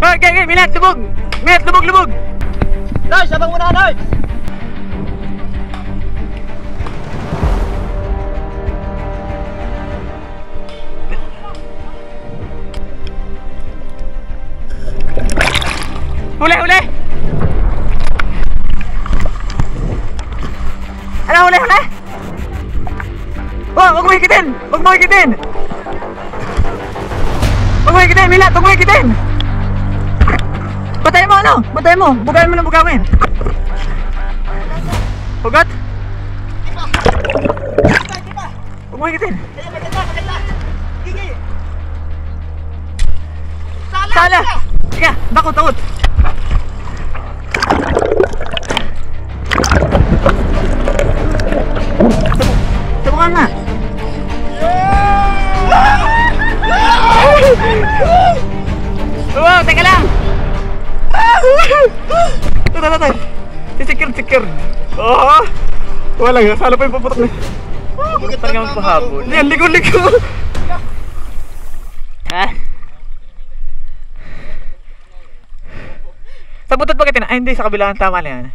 Okay, Minat, lubog! Minat, lubog! Nars, abang muna, Nars! Huli! Ano, huli! Oh, huwag mo hikitin! Minat, huwag mo hikitin! Batayin mo! Bugayin mo ng bugawin! Hugot? Huwag mo hikitin! Gigi! Sala! Sige, takot! Subukan nga! Wow, teka lang! Ito. Secure. Oh! Wala nga, sala pa yung paputok na. Bukat pa nga magpahabol. Yan, ligo! Ha? Sa butot ba kita na? Ay, hindi, sa kabilang tama na yan.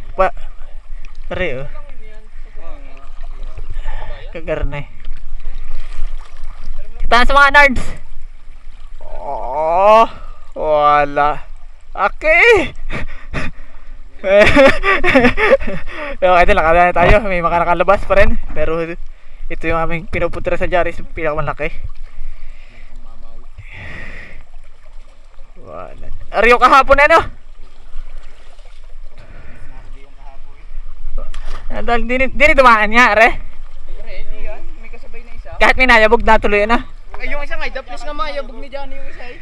Pare, oh. Kagarne. Kita na sa mga nards. Oh, wala. Okay. Okay, ito nakala na tayo. May mga nakalabas pa rin. Pero ito yung aming pinuputra sa Jaris, pinakamalaki. Wala. Ariyo kahapon ano? Dahil di dumaan nga, are? Ready yan, may kasabay na isa. Kahit may nayabog na tuloy na. Ay, yung isa nga, daplis nga mayabog ni Johnny yung isa eh.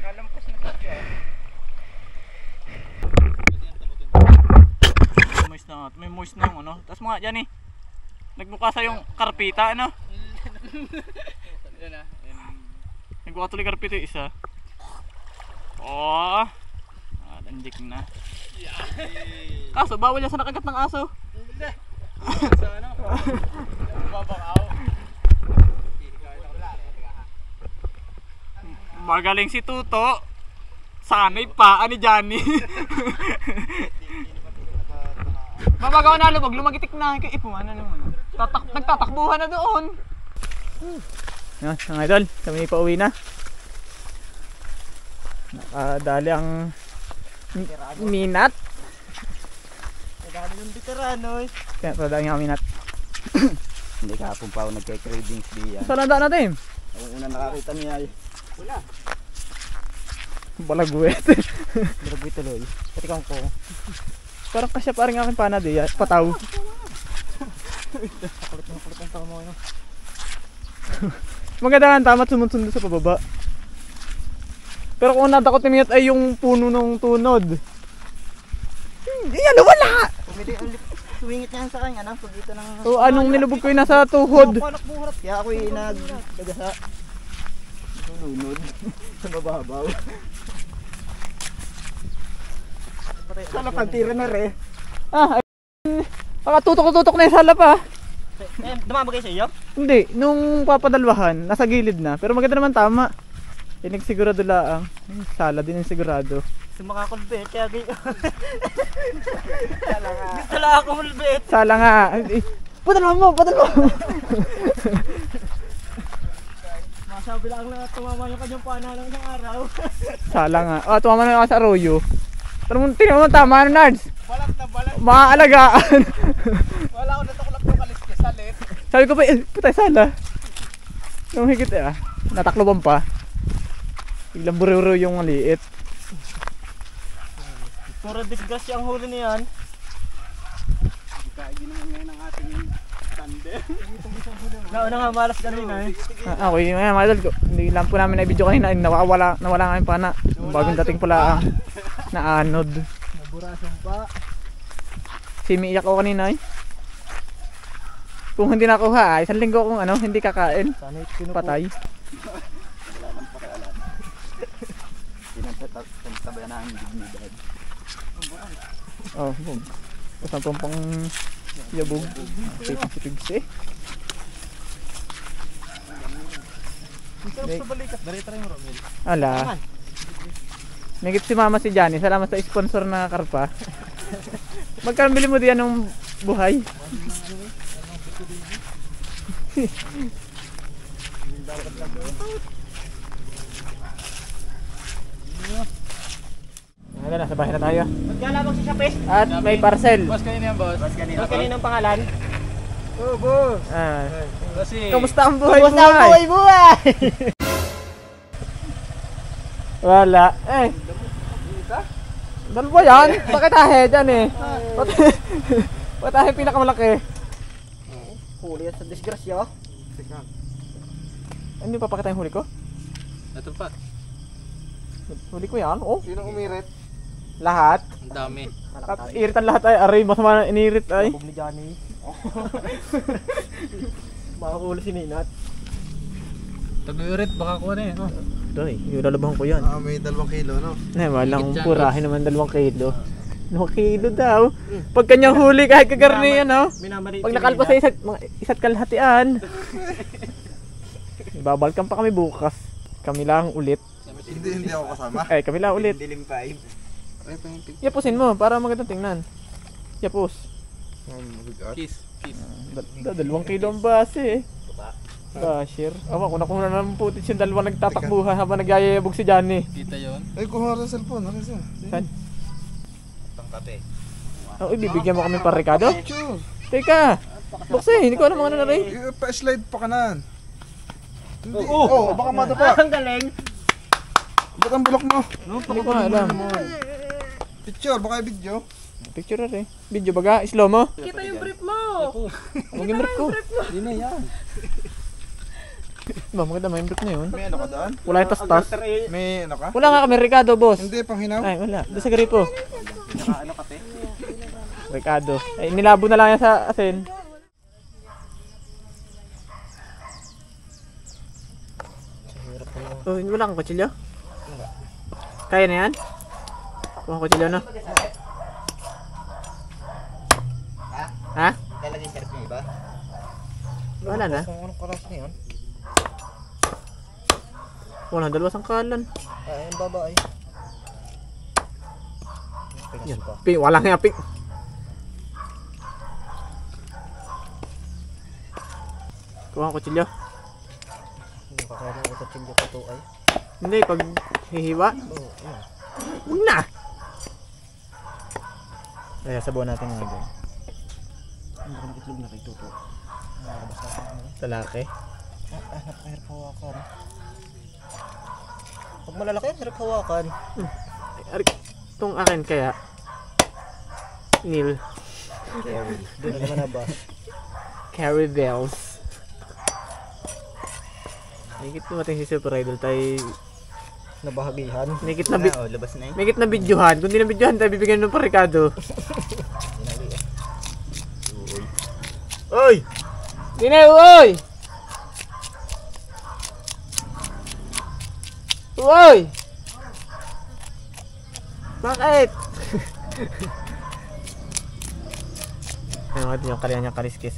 Nalampas na siya. May moist na yung ano. Tapos mga dyan eh, nagmukha sa yung karpita ano. Yan na. Nagmukha tuloy karpita yung isa. Oh, nandik na. Kaso bawal yan sa nakagat ng aso. Sa ano? Babakaw. Magaling si Tuto. Sana'y paa ni Johnny. Mabagaw na lubog, lumagitik na kay Ipo. Ano naman? Nagtatakbuhan na doon. Yan, mga idol, kami pauwi na. Nakadali ang Minat. Nagdali yung veterano eh. Kaya pradaan yung Minat. Hindi kahapon pa ako nagka-cravings diyan. Saan ang daan natin? Ang una nakakita niya ay Wala. Balagwet. Grabe tuloy. Pati kang ko. Parang kasya parang aking pana di pataw. Kulit ang tao mo. Maganda nga tamat sumunod sa pababa. Pero kung natakot ni Minat ay yung puno ng tunod. Hindi yan, wala! Sumingit niya sa kanya, pag dito ng... So anong nilubog ko yung nasa tuhod? Panak-burat. Kaya ako'y nagdagasa. Nunod. Sa mababaw. Sana pantira na re. Ah, nakatutok-tutok na yung sala pa. Dumabagay sa iyo? Hindi, nung papadalwahan, nasa gilid na. Pero maganda naman tama. Sigurado laang. Sala din yung sigurado. Sumakakulbet, kaya gayo. Gusto lang ako mulbet. Sala nga. Padalwa mo! Masabi lang na tumama yung kanyang pana ng isang araw. Sala nga. Tumama na ako sa arroyo. Pero tingnan mo tama na, Nards. Balat na balat. Maaalagaan. Wala ako natuklap yung kaliskis salit. Sabi ko pa, putay sala. Nung higit natakloban pa. Biglang buro yung maliit. Puro disgrasya ang huli niyan. Kain naman ngayon ang ating tandem. Nauna nga malas kanina eh. Okay, mga idol ko. Hindi lang po namin na-video kanina. Nawala nga yung pana. Bagong dating pala na anod. Naburasan pa. Simiiyak ako kanina eh. Kung hindi nakuha isang linggo kung hindi kakain. Patay. Wala nang pakialam. Pinagtabayan na ang dignidad. Oh, boom. Kasama pang yabog. Pipigsi. Sarap sa balikat. Dari-try mo Romel. Ala. Nagit si mama si Johnny. Salamat sa sponsor na karpa. Magkano bili mo diyan ng buhay? Ano na, sa bahay na tayo. Maglalabang si Sapes. At may parcel. Boss, kanina yan, boss. Boss, kanina. Boss, kanina ang pangalan? Oh, boss. Kasi... Kamusta ang buhay? Kamusta ang buhay? Wala. Eh. Dalawa yan. Pakitahe dyan eh. Pakitahe pinakamalaki. Huli yan sa disgrasya. Hindi pa pakita yung huli ko? Ito pa. Huli ko yan. Oh. Sino umirit? Lahat. Ang dami. Iritan lahat ay. Aray, masama na inirit ay. Bog ni Johnny. Baka huli si Ninat. Tag-urit, baka kuha na eh. Doy, yung lalabahan ko yan. May 2 kilo, no? Walang purahin naman 2 kilo. 2 kilo daw. Pag kanyang huli kahit kagarni yan, no? Pag nakalpa sa isa't kalahatian. Babalkan pa kami bukas. Kami lang ulit. Hindi ako kasama. Kami lang ulit. Dilim 5. Yapusin mo para magandang tingnan. Yapus. Kiss. 2 kilo ang base eh. Basher. Awa, kuna na ng footage yung 2 nagtatakbuhan habang nagyayabog si Johnny. Kita yun. Ay, kuha sa cellphone. Ano siya? Saan? Pangkape. Oh, ibibigyan mo kami para Ricardo? Sure. Teka. Bukse, hindi ko alam ano na rin. Pa-slide pa kanan. Hindi. Oh, baka madapa. Ang galing. Ba't ang bulok mo? Hindi ko alam. Picture, baka video. Picture na rin. Video baga, slow mo. Kita yung brief mo. Huwag yung brief ko. Hindi na yan. Ba, maganda may brief na yun. May ano ka daan? Wala yung tas-tas. May ano ka? Wala nga kami Ricardo, boss. Hindi, pang hinaw. Ay, wala. Doon sa gripo. Ano kape? Ricardo. Ay, nilabo na lang yan sa asin. Oh, wala kang kutsilyo? Kaya na yan? Kuha kutsilyo na. Ha? Lalagay sarap niya iba? Wala na. Anong karas na yun? Wala, 2 sangkalan. Ay, ang baba ay. Yan. Wala nga pink. Kuha ko kutsilyo. Hindi pa kaya ng kutsilyo ko to ay. Hindi, pag hihiwa. Oo, yan. Huwag na! Kaya sabuhan natin nga doon. Hindi ko nakitlog na kay Toto. Nakakabas na ako. Talaki. Napahirap hawakan. Pag malalaki, hirap hawakan. Itong akin kaya. Neil. Carry. Doon na naman na ba? Carry bells. Nagit natin si Super Idol tayo. Nabahagihan. Nagit na, labas na eh. nagit na videohan. Kung di na videohan tayo bibigyan ng Ricardo. Oy! Dine, uy! Uy! Bakit? Ano natin yung kanya kariskis.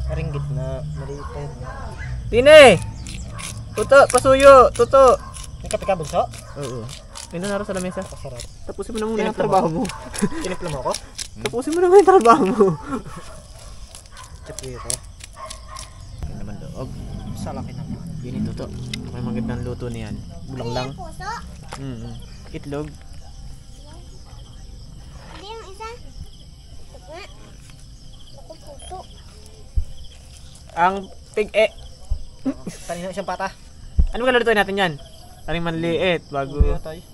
Karinggit na. Maliit pa yun. Dine! Tuto, pasuyo, tuto. May kape ka, bunso? Oo. Ayun na sa lamesa. Pasarap. Tapusin mo na muna yung trabaho mo. Tinipla mo ako? Tapusin mo na muna yung trabaho mo. Chapwito. Yan naman loob. Sa laki naman. Yun yung tuto. May magandang luto niyan. Bulang lang. Itlog. Hindi yung isa. Tugma. Ako puso. Ang pig Kanina isang pata. Ano ka lutuin natin yan? Aring manliit bago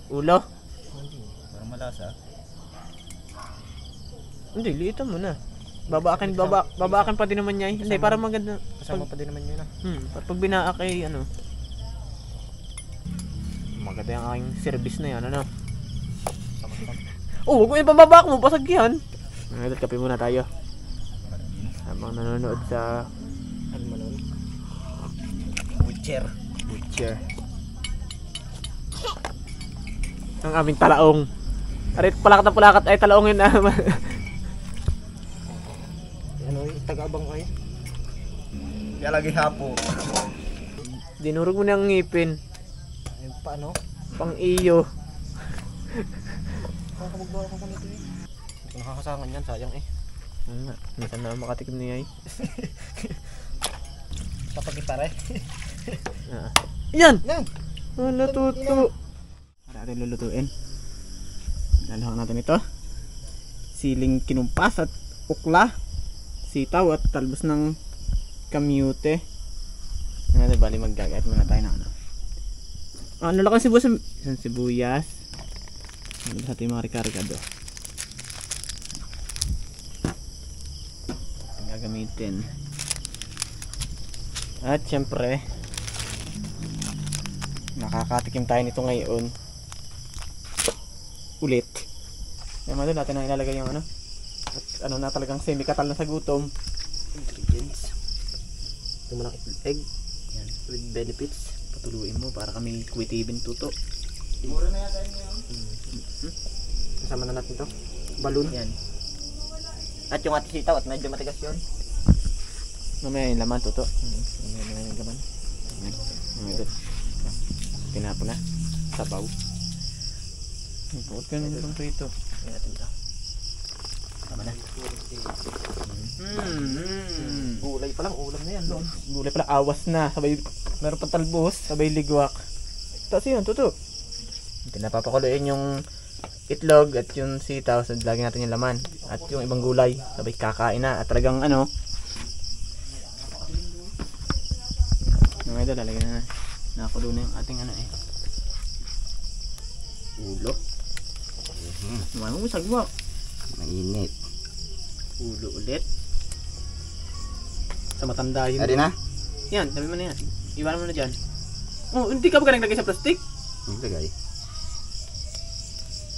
ulo. Hindi. Parang malasa. Hindi, liitan mo na. Babaakin pa din naman niya. Hindi, para maganda. Kasama pa din naman yun ah. Pag binaak ay ano. Maganda yung aking service na yan, ano? Oh, huwag mo yung pambabak mo, basag yan. Ngayon, kape muna tayo. Habang nanonood sa Ano man nun? Butcher. ang aming talaong. Arit, palakat ay talaong yun naman. Ano yung taga-abang ay? Kaya lagi hapo. Dinurog mo na ang ngipin. Ayun pa ano? Pang iyo. Kakabugbawa ka nito eh. Nakakasangan yan, sayang eh. Minsan na makatikim niya eh. Kapag ipare. Yan! Yan! Wala tuto. Para natin lulutuin. Lalahang natin ito. Siling kinumpas at ukla. Sitaw at talbos ng kamyute. Ano bali maggagayat muna tayo ng ano. Ano lang sibuyas? Isang sibuyas. Ano sa ating mga rekargado. Gagamitin. At syempre nakakatikim tayo nito ngayon ulit. Yung mga doon natin na ilalagay yung ano. At ano na talagang semi-katal na sa gutom. Ingredients. Ito mo ng egg. Yan, with benefits. Patuluin mo para kami kuwitibin tuto. Mura na yata yun ngayon. Kasama na natin to. Balloon. Yan. At yung ating sitaw at medyo matigas yun. Mamaya yung laman tuto. Mamaya yung laman. Yan. Mamaya doon. Tinapo na. Sabaw. Huwag ka na lang ito. Yan natin ito. Tama na. Gulay pa lang, ulam na yan. No? Gulay pala, awas na. Sabay, meron pang talbos. Sabay ligwak. Tapos yun, tuto. Napapakuluin yung itlog at yung sitaw. So, lagyan natin yung laman. At yung ibang gulay. Sabay kakain na. At talagang ano. Ito, lalagyan na. Nakakulo na yung ating ano eh. Ulo. Naman mo, sagwa. Mainit. Ulo ulit. Sa matanda yun. Ari na? Yan, sabi mo na yan. Iwanan mo na dyan. Oh, hindi ka ba naglagay sa plastic? Naglagay.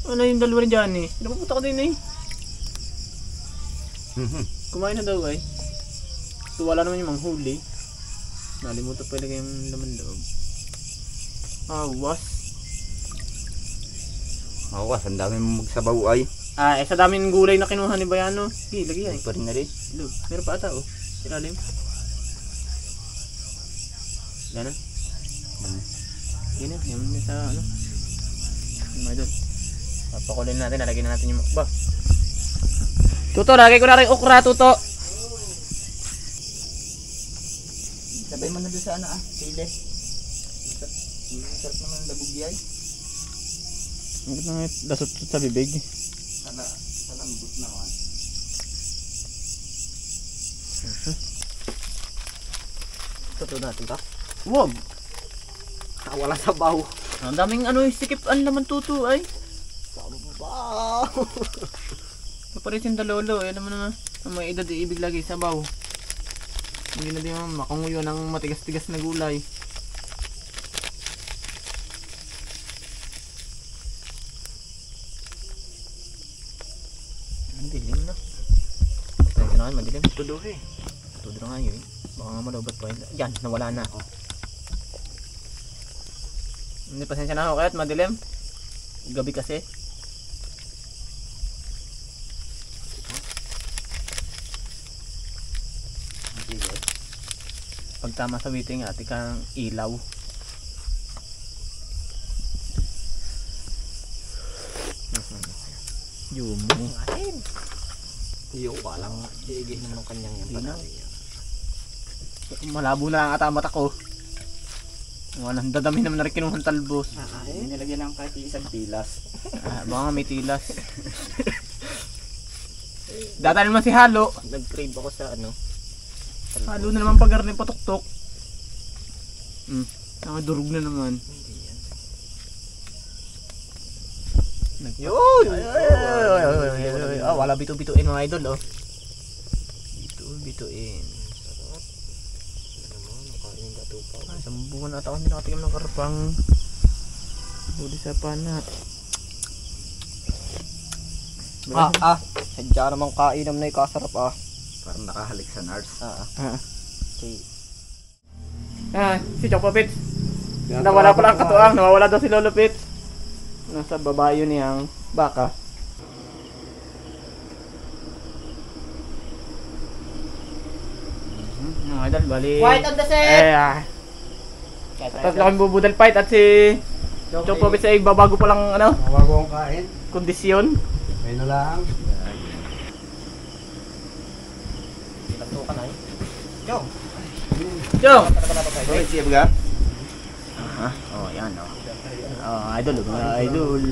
Ano yung dalawa rin dyan eh? Napupunta ko din eh. Kumain na daw eh. So wala naman yung manghuli. Nalimutan pa ilagay yung laman loob. Awas. Awas, ang dami mo magsabaw ay. Sa daming gulay na kinuha ni Bayano. Sige, lagay ay. Pa rin na rin. Loob. Meron pa ata oh. Ilalim. Ganun. Yan na. Yan na sa ano. Yung mga doon. Papakulin natin. Lalagyan na natin yung makba. Tuto, lagay ko na rin okra, Tuto. Sabay mo na doon sa ano sili. Sarap naman ang labugyay. Ang ganda nga lasot sa bibig. Sa lambot naman. Ito natin to. Wag! Wala sabaw. Ang daming ano sikip ang laman tuto ay. Sabaw! Paparisin dalolo. Yan naman ang may edad ibig lagi sabaw. Hindi na din makanguyo ng matigas-tigas na gulay. Ang dilim na. Pwede na nga madilim. Tudo eh. Tudo na nga yun. Baka nga malaubat pa yun. Yan, nawala na. Hindi, pasensya na ako kaya't madilim. Gabi kasi. Pag tama sa waiting ate kang ilaw. Yumo. Iyo ka lang. Iigih naman ng kanyang yung panahon niya. Malabo na lang ata ang mata ko. Walang dadami naman na rin kinuhang talbos. Nilagyan lang kahit isang pilas. Baka nga may tilas. Datan naman si Halo. Nag-crave ako sa ano. Halo na naman pag rin patuktok. Nakadurog na naman. Yun! Wala bito-bituin mga idol oh. Bituin. Sarap. Ano naman, nakain yung katupaw. Isang buwan ata ako hindi nakatikim ng karpang huli sa panat. Sadya namang kainam na ikasarap Parang nakahalik sa NARS. Okay. Si Choco Pits. Nawala pala ang katuang, nawawala daw si Lolo Pits. Nasa baba yun niyang baka. Mga idol, bali. White on the set! Tapos lang kami bubudal fight at si Chong Popit sa babago pa lang ano, Mabago ang kain. kondisyon. May na lang. Tatukan na eh. Chong! Chong! Bakit siya baga? Ha? Oh, yan oh. Oh, idol, idol.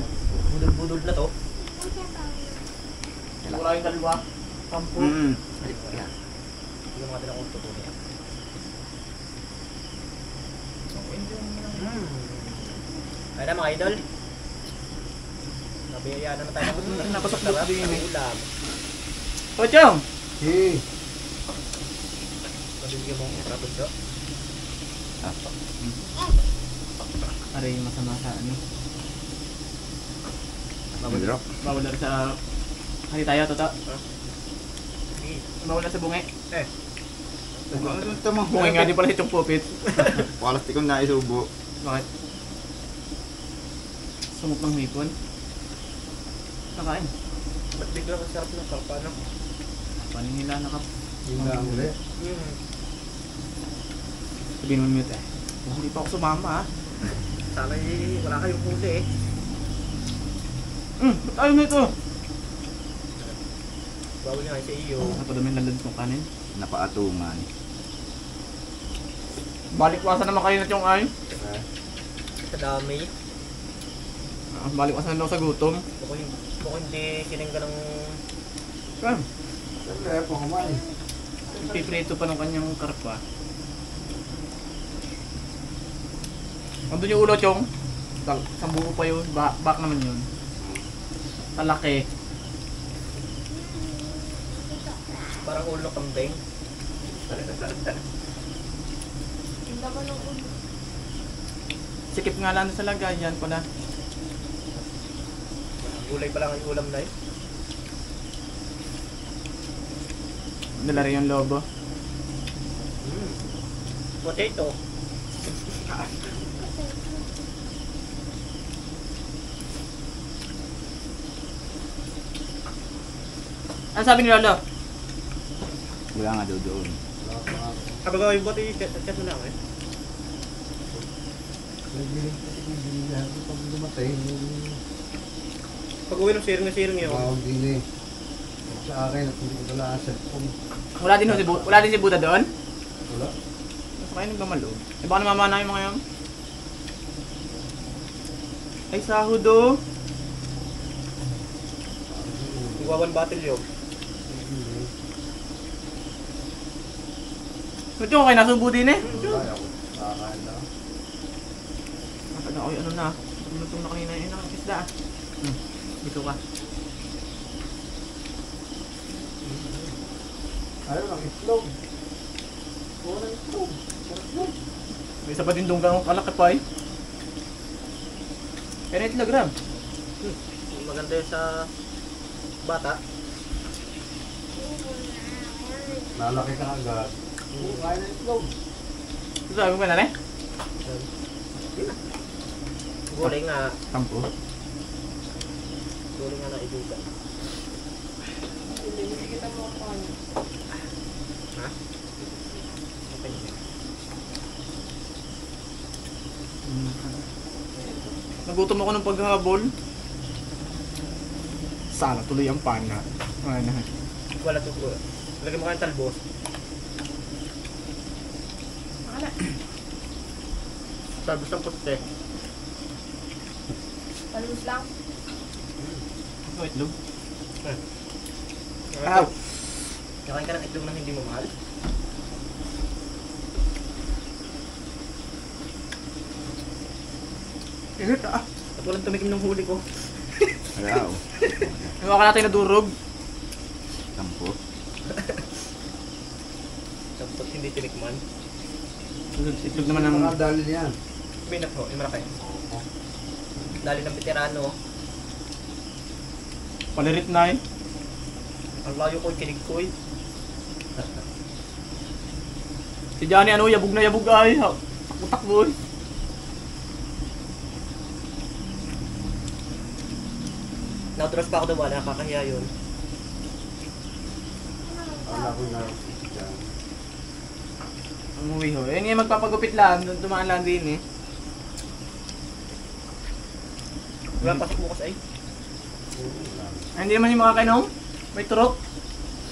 Budol-budol na to. Wala yung dalawa. Kampo. Yan. Hindi mga tinakong tutuloy. Ay na mga idol. Nabiyayaan naman tayo ng Napasok na din eh. ulam. Oh, Chong! Si. Nabibigyan mo ang trabundo. Aray, masama sa ano. Bawal. Bawal na sa... Hari tayo, toto. Bawal na sa bungi. Tama. Bungi nga din pala itong Popit. Walas tikong naisubo. Bakit? Sumok ng hipon. Nakain. Ba't biglang ang sarap ng sarap ano? Paano nila nakap... Yung lang ulit. Sabihin mo mute eh. Oh, hindi pa ako sumama ah. Sana wala kayong huli eh. Ba't ayaw na ito? Bawal nga sa iyo. Napadami ng landad kong kanin. Napaatungan. Balikwasan naman kayo na tiyong ay. Sa dami. Balikwasan na daw sa gutom. Baka hindi siningga ng... Kan? Siyempre, po kumain. Piprito pa ng kanyang karpa. Andun yung ulo, Chong. Sa buo pa yun. Back naman yun. Talaki. Parang ulo ng kambing. Ang laman ng ulo. Sikip nga lang sa lagayan pala. Gulay pa lang ang ulam na yun. Dala rin yung lobo. Potato. Ano sabi ni Lolo? Wala nga daw doon. Kapag yung bote, chat mo lang eh. Nagbiling kasi kung binigyan ko pag lumatay. Pag uwi ng siring yun. Tawag din eh. Sa akin at hindi ko dala ang cellphone. Wala din si Buda doon? Wala. Baka kayo nagmamalog. Eh baka namamana yung mga yan. Ay sahod oh. Nagwawan battle yun. Ito okay, nasubo din eh. Wala ako. Nakakain lang. Mataga ko yung ano na. Lumutong na kanina yun ang isda ah. Dito ka. Ayaw lang, itlog. Kuha ng itlog. Sarap yun. May isa pa din doon kang kalaki pa eh. Pero itlog ram. Maganda yun sa bata. Lalaki ka agad. Kuha ng itlog. Ito sabi mo na rin? Gulay nga. Kampo. Gulay nga na ibugan. Ha? Okay. Nagutom ako ng paghahabol. Sana tuloy ang pana. Ano? Wala to bro. Lagyan mo kayong talbos. Talbos ng puste. Talbos lang. Ito itlog. Ow! Kakain ka ng itlog ng hindi mo mahal? Ihit ah. At walang tumikim ng huli ko. Wala o. Ano ka natin nadurog? Tampo. Tapos hindi tinikman. Itlog naman ng... Mga dali niyan. Minat ho, yung malaki. Dali ng veterano. Palirit na eh. Ang layo ko, kinig ko eh. Si Johnny ano, yabog na yabog ay. Takbo eh. Nakatras pa ako daw, nakakahiya yun. Wala ko na. Umuwi ho. Yan yung magpapagupit lang. Dumaan lang din eh. Wala pasok bukas ay. Ay, hindi naman yung makakainom. May turok.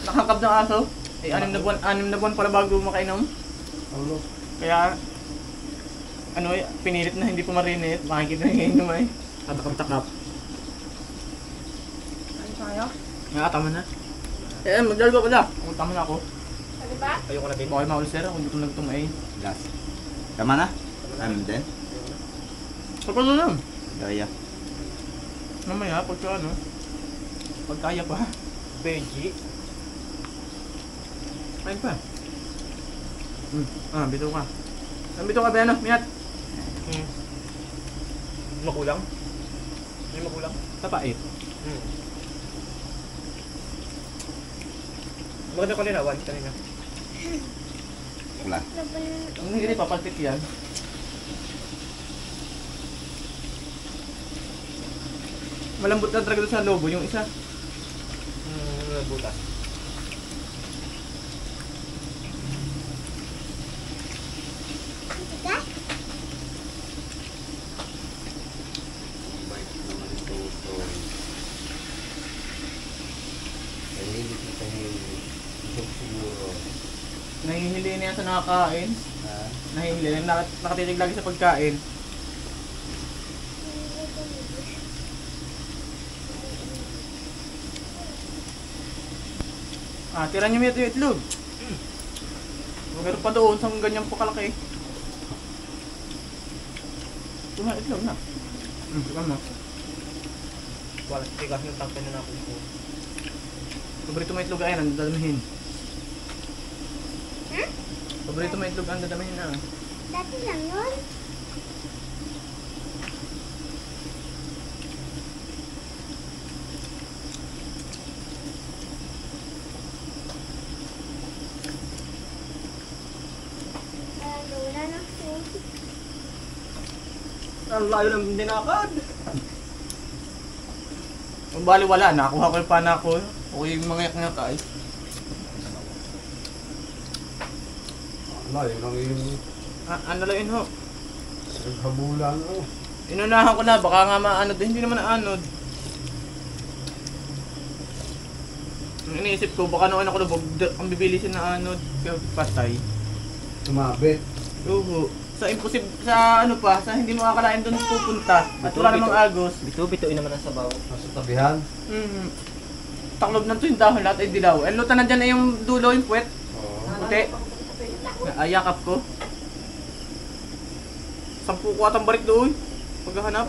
Nakakab ng aso. Ay, 6 na buwan pala bago makainom. Ano? Kaya, ano, pinilit na hindi pumarinit. Makikita na yung inom ay. Tatakap-takap. Ano tayo? Nga, tama na. Eh, magdalawa pala. Kung tama na ako. Ano ba? Ayoko na din. Okay, maulisera kung gutom na gutom ay. Last. Tama na? Amin din? Kapag lang. Gaya. Mamaya, pagka ano. Pagkaya pa. Benji. Kain pa. Bito ka. Bito ka ba ano? Minat. Makulang? May makulang? Tapait. Maganda ko nila, one kanina. Wala. Ang hindi papalpit yan. Malambot na talaga doon sa lobo yung isa. Butas. Ito ka? Nahihili na yan sa nakakain. Nahihili na nakatitig lagi sa pagkain. Tira niyo yung itlog. Meron pa doon sa ganyan po kalaki. Ito na itlog na. Ito na. Wala, tigas ng tangke na natin po. Paborito mo itlog ay ang dadamihin. Paborito mo itlog ang dadamihin na. Dati lang yun. Wala na food. Ang layo ng dinakad. Kung bali wala, nakuha ko yung pana ko. O yung mga yak-ngak ay. Wala, yun ang yung Ano lang yun ho? naghabulan ano. Inunahan ko na, baka nga maanod. Hindi naman naanod. Ang iniisip ko, baka noon ako lubog, ang bibilisin na anod. Kaya patay. Tumabit. Oo. Sa imposible, sa ano pa, sa hindi mo akalain doon pupunta. At wala namang agos. Bito-bitoin naman ang sabaw. Nasa tabihan. Taklob ng to yung dahon, lahat ay dilaw. Eh, luta na dyan ay yung dulo, yung puwet. Oo. Puti. Ayakap ko. 10 ko atang balik doon. Paghahanap.